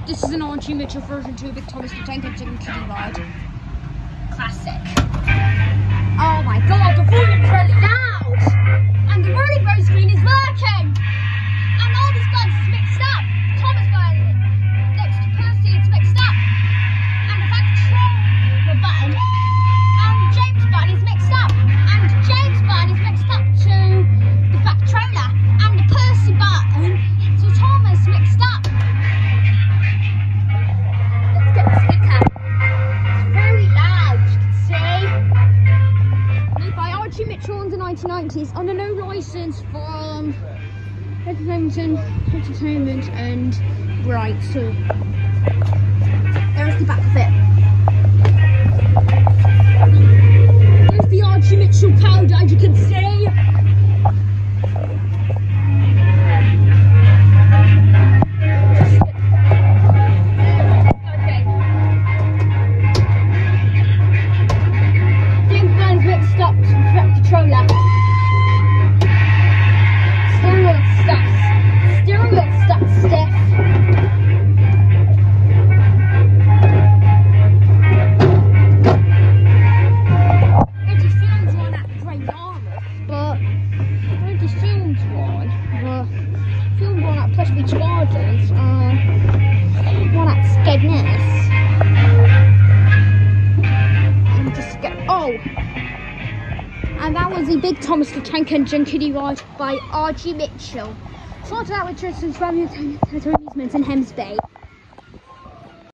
This is an Archie Mitchell version 2 Big Thomas the Tank Engine Kiddie ride. Classic. Oh my god, the volume is really loud! And the rolling road screen is working! And all these buttons is mixed up! Thomas button next to Percy it's mixed up! And the back control button and James button is mixed up! And James button is mixed up to the back controller! And the Percy button to Thomas mixed up! Let's get the speaker. It's very loud, you can see. Made by Archie Mitchell in the 1990s under no license from Entertainment and Bright. So there's the back of it. There's the Archie Mitchell code, as you can see. And that was the Big Thomas the Tank Engine Kiddie ride by Archie Mitchell. Started out with Richardson's amusements in Hemsby.